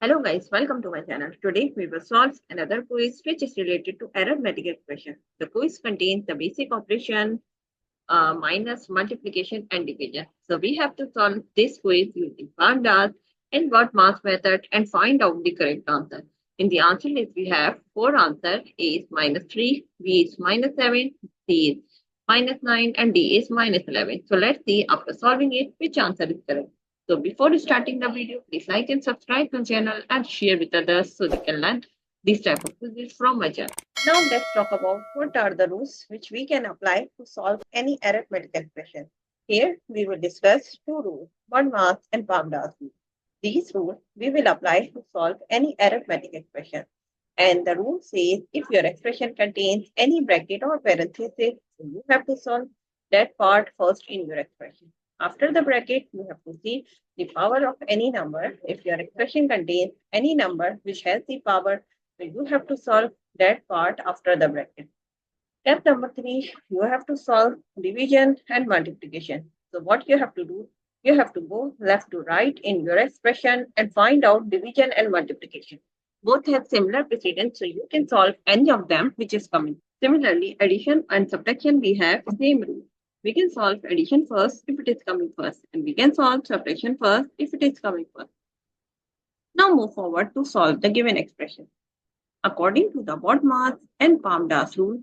Hello guys, welcome to my channel. Today we will solve another quiz which is related to arithmetic equation. The quiz contains the basic operation, minus, multiplication and division. So we have to solve this quiz using pandas and word mass method and find out the correct answer. In the answer list we have four answers. A is minus 3, B is minus 7, C is minus 9 and D is minus 11. So let's see after solving it which answer is correct. So before starting the video, please like and subscribe to the channel and share with others so they can learn this type of quizzes from my channel. Now let's talk about what are the rules which we can apply to solve any arithmetic expression. Here we will discuss two rules, BODMAS and PEMDAS rule. These rules we will apply to solve any arithmetic expression. And the rule says if your expression contains any bracket or parenthesis, you have to solve that part first in your expression. After the bracket, you have to see the power of any number. If your expression contains any number which has the power, so you have to solve that part after the bracket. Step number 3, you have to solve division and multiplication. So what you have to do, you have to go left to right in your expression and find out division and multiplication. Both have similar precedence, so you can solve any of them which is coming. Similarly, addition and subtraction we have same rule. We can solve addition first if it is coming first, and we can solve subtraction first if it is coming first. Now move forward to solve the given expression. According to the BODMAS and PEMDAS rule,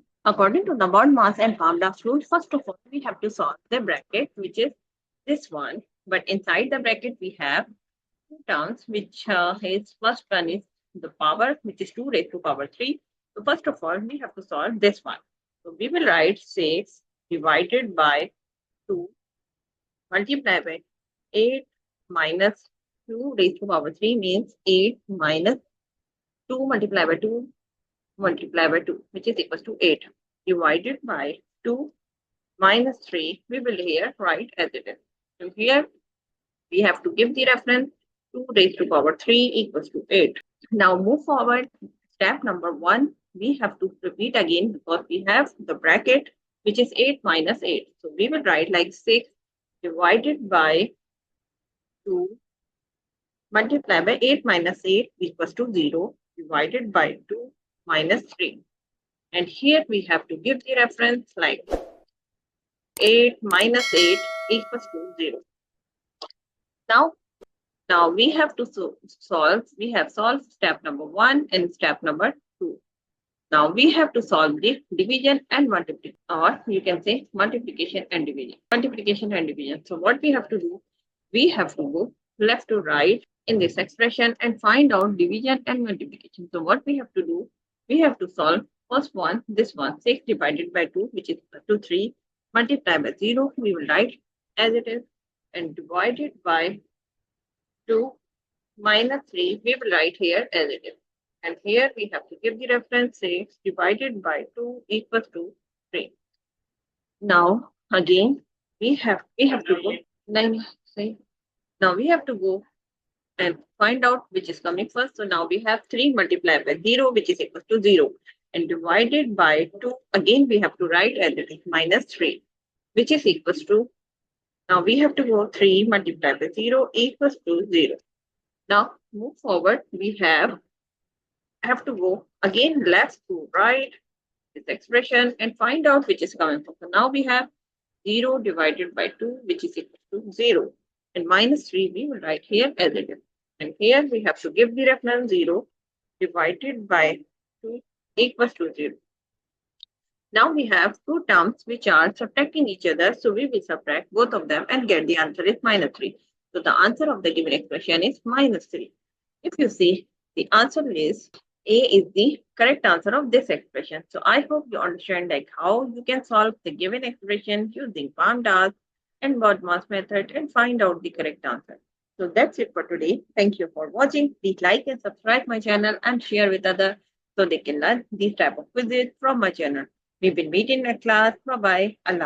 first of all, we have to solve the bracket, which is this one. But inside the bracket, we have two terms, which is first one is the power, which is 2 raised to power 3. So first of all, we have to solve this one. So we will write 6 divided by 2 multiplied by 8 minus 2 raised to power 3 means 8 minus 2 multiplied by 2 multiplied by 2, which is equals to 8, divided by 2 minus 3, we will here write as it is. So here we have to give the reference 2 raised to power 3 equals to 8. Now move forward. Step number 1, we have to repeat again because we have the bracket which is 8 minus 8. So we will write like 6 divided by 2 multiplied by 8 minus 8 equals to 0 divided by 2 minus 3. And here we have to give the reference like 8 minus 8 equals to 0. Now we have to solve, we have solved step number 1 and step number 2. Now we have to solve the division and multiplication, or you can say multiplication and division. So what we have to do, we have to go left to right in this expression and find out division and multiplication. So what we have to do, we have to solve first one, this one, 6 divided by 2, which is equal to 3, multiplied by 0, we will write as it is, and divided by 2 minus 3, we will write here as it is. And here we have to give the reference 6 divided by 2 equals to 3. Now again, we have to go 9, say, now we have to go and find out which is coming first. So now we have 3 multiplied by 0, which is equal to 0, and divided by 2, again we have to write as it is minus 3, which is equals to, now we have to go 3 multiplied by 0 equals to 0. Now move forward, we have to go again left to right this expression and find out which is coming from. So now we have 0 divided by 2, which is equal to 0, and minus 3 we will write here as it is. And here we have to give the reference 0 divided by 2 equals to 0. Now we have two terms which are subtracting each other. So we will subtract both of them and get the answer is minus 3. So the answer of the given expression is minus 3. If you see, the answer is A is the correct answer of this expression. So I hope you understand like how you can solve the given expression using PEMDAS and BODMAS method and find out the correct answer. So that's it for today. Thank you for watching. Please like and subscribe my channel and share with others so they can learn these type of quizzes from my channel. We will meet in next class. Bye bye. Allah.